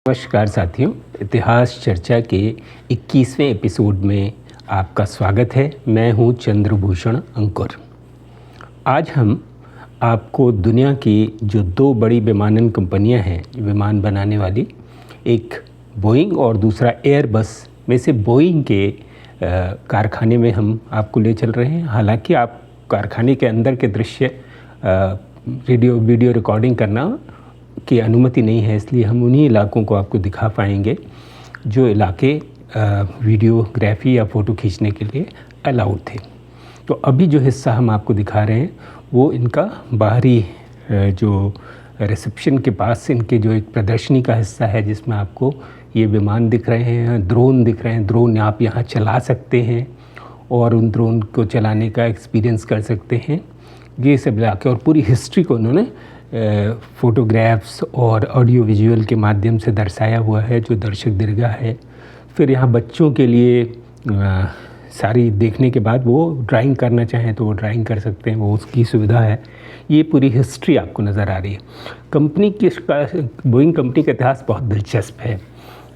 नमस्कार साथियों, इतिहास चर्चा के 21वें एपिसोड में आपका स्वागत है। मैं हूं चंद्रभूषण अंकुर। आज हम आपको दुनिया की जो दो बड़ी विमानन कंपनियां हैं, विमान बनाने वाली, एक बोइंग और दूसरा एयरबस में से बोइंग के कारखाने में हम आपको ले चल रहे हैं। हालांकि आप कारखाने के अंदर के दृश्य वीडियो रिकॉर्डिंग करना की अनुमति नहीं है, इसलिए हम उन्हीं इलाकों को आपको दिखा पाएंगे जो इलाके वीडियोग्राफी या फ़ोटो खींचने के लिए अलाउड थे। तो अभी जो हिस्सा हम आपको दिखा रहे हैं वो इनका बाहरी जो रिसेप्शन के पास इनके जो एक प्रदर्शनी का हिस्सा है, जिसमें आपको ये विमान दिख रहे हैं, ड्रोन दिख रहे हैं। ड्रोन आप यहाँ चला सकते हैं और उन ड्रोन को चलाने का एक्सपीरियंस कर सकते हैं। ये सब इलाके और पूरी हिस्ट्री को उन्होंने फ़ोटोग्राफ्स और ऑडियो विजुअल के माध्यम से दर्शाया हुआ है, जो दर्शक दीर्घा है। फिर यहाँ बच्चों के लिए सारी देखने के बाद वो ड्राइंग करना चाहें तो वो ड्राइंग कर सकते हैं, वो उसकी सुविधा है। ये पूरी हिस्ट्री आपको नज़र आ रही है। बोइंग कंपनी का इतिहास बहुत दिलचस्प है।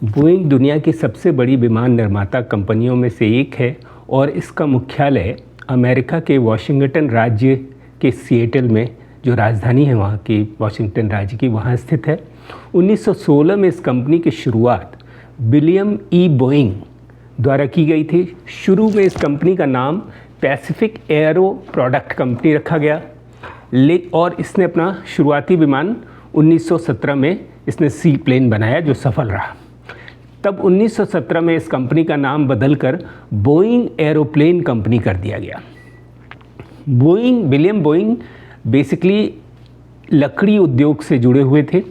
बोइंग दुनिया की सबसे बड़ी विमान निर्माता कंपनियों में से एक है और इसका मुख्यालय अमेरिका के वाशिंगटन राज्य के सिएटल में, जो राजधानी है वहाँ की वाशिंगटन राज्य की, वहाँ स्थित है। 1916 में इस कंपनी की शुरुआत विलियम ई बोइंग द्वारा की गई थी। शुरू में इस कंपनी का नाम पैसिफिक एरो प्रोडक्ट कंपनी रखा गया, और इसने अपना शुरुआती विमान 1917 में इसने सी प्लेन बनाया, जो सफल रहा। तब 1917 में इस कंपनी का नाम बदलकर बोइंग एरोप्लेन कंपनी कर दिया गया। विलियम बोइंग बेसिकली लकड़ी उद्योग से जुड़े हुए थे,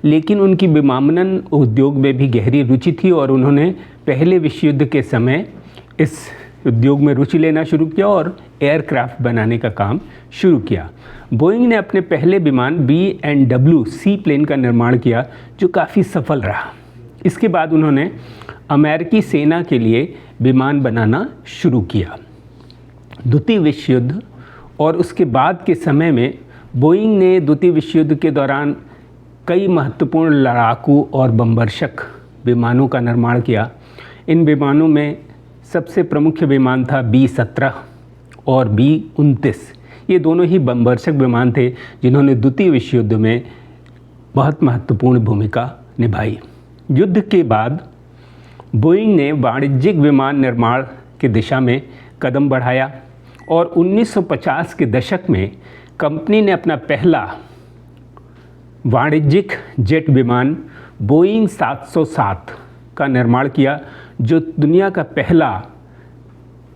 लेकिन उनकी विमानन उद्योग में भी गहरी रुचि थी और उन्होंने पहले विश्व युद्ध के समय इस उद्योग में रुचि लेना शुरू किया और एयरक्राफ्ट बनाने का काम शुरू किया। बोइंग ने अपने पहले विमान B&W सी प्लेन का निर्माण किया, जो काफ़ी सफल रहा। इसके बाद उन्होंने अमेरिकी सेना के लिए विमान बनाना शुरू किया। द्वितीय विश्व युद्ध और उसके बाद के समय में बोइंग ने द्वितीय विश्व युद्ध के दौरान कई महत्वपूर्ण लड़ाकू और बमवर्षक विमानों का निर्माण किया। इन विमानों में सबसे प्रमुख विमान था B-17 और B-29। ये दोनों ही बमवर्षक विमान थे जिन्होंने द्वितीय विश्व युद्ध में बहुत महत्वपूर्ण भूमिका निभाई। युद्ध के बाद बोइंग ने वाणिज्यिक विमान निर्माण की दिशा में कदम बढ़ाया और 1950 के दशक में कंपनी ने अपना पहला वाणिज्यिक जेट विमान बोइंग 707 का निर्माण किया, जो दुनिया का पहला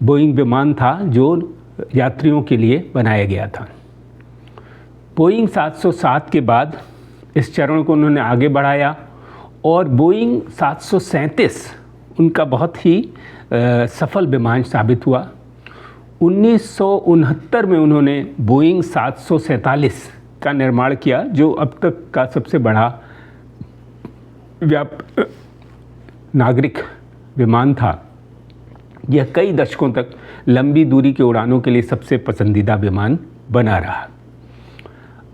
बोइंग विमान था जो यात्रियों के लिए बनाया गया था। बोइंग 707 के बाद इस चरण को उन्होंने आगे बढ़ाया और बोइंग 737 उनका बहुत ही सफल विमान साबित हुआ। 1969 में उन्होंने बोइंग 747 का निर्माण किया, जो अब तक का सबसे बड़ा नागरिक विमान था। यह कई दशकों तक लंबी दूरी की उड़ानों के लिए सबसे पसंदीदा विमान बना रहा।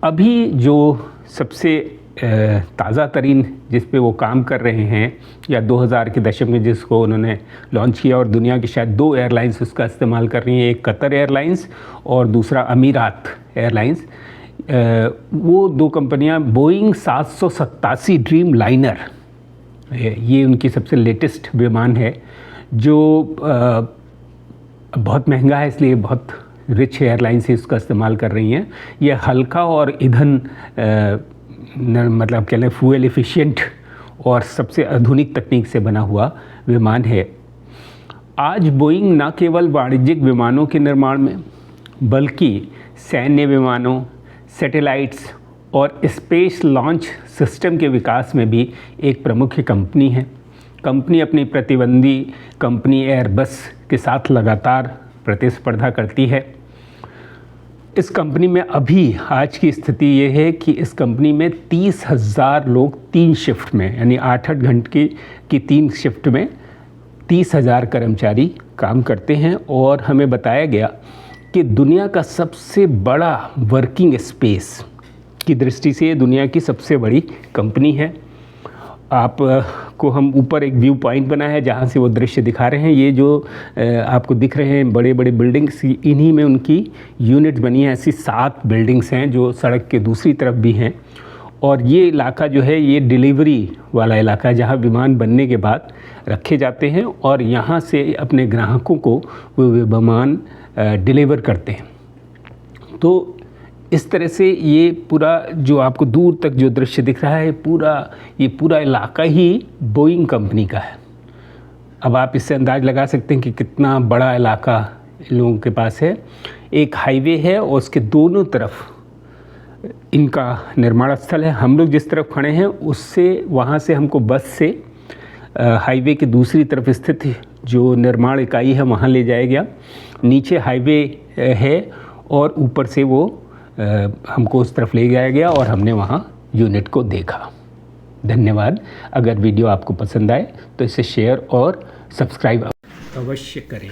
अभी जो सबसे ताज़ा तरीन जिस पे वो काम कर रहे हैं, या 2000 के दशक में जिसको उन्होंने लॉन्च किया और दुनिया की शायद दो एयरलाइंस उसका इस्तेमाल कर रही हैं, एक कतर एयरलाइंस और दूसरा अमीरात एयरलाइंस। वो दो कंपनियां बोइंग 787 ड्रीम लाइनर, ये उनकी सबसे लेटेस्ट विमान है, जो बहुत महंगा है, इसलिए बहुत रिच एयरलाइंस ही उसका इस्तेमाल कर रही हैं। यह हल्का और ईंधन मतलब कह लें फ्यूल एफिशिएंट और सबसे आधुनिक तकनीक से बना हुआ विमान है। आज बोइंग न केवल वाणिज्यिक विमानों के निर्माण में, बल्कि सैन्य विमानों, सैटेलाइट्स और स्पेस लॉन्च सिस्टम के विकास में भी एक प्रमुख कंपनी है। कंपनी अपनी प्रतिद्वंदी कंपनी एयरबस के साथ लगातार प्रतिस्पर्धा करती है। इस कंपनी में अभी आज की स्थिति ये है कि इस कंपनी में 30,000 लोग 3 शिफ्ट में, यानी 8-8 घंटे की 3 शिफ्ट में 30,000 कर्मचारी काम करते हैं। और हमें बताया गया कि दुनिया का सबसे बड़ा वर्किंग स्पेस की दृष्टि से ये दुनिया की सबसे बड़ी कंपनी है। आप को हम ऊपर एक व्यू पॉइंट बना है जहाँ से वो दृश्य दिखा रहे हैं। ये जो आपको दिख रहे हैं बड़े बड़े बिल्डिंग्स, इन्हीं में उनकी यूनिट बनी है। ऐसी 7 बिल्डिंग्स हैं जो सड़क के दूसरी तरफ भी हैं। और ये इलाका जो है ये डिलीवरी वाला इलाका है, जहाँ विमान बनने के बाद रखे जाते हैं और यहाँ से अपने ग्राहकों को वो विमान डिलीवर करते हैं। तो इस तरह से ये पूरा जो आपको दूर तक जो दृश्य दिख रहा है ये पूरा इलाका ही बोइंग कंपनी का है। अब आप इससे अंदाज़ लगा सकते हैं कि कितना बड़ा इलाका इन लोगों के पास है। एक हाईवे है और उसके दोनों तरफ इनका निर्माण स्थल है। हम लोग जिस तरफ खड़े हैं उससे वहाँ से हमको बस से हाईवे के दूसरी तरफ स्थित जो निर्माण इकाई है वहाँ ले जाया गया। नीचे हाईवे है और ऊपर से वो हमको उस तरफ ले जाया गया और हमने वहाँ यूनिट को देखा। धन्यवाद। अगर वीडियो आपको पसंद आए तो इसे शेयर और सब्सक्राइब अवश्य करें।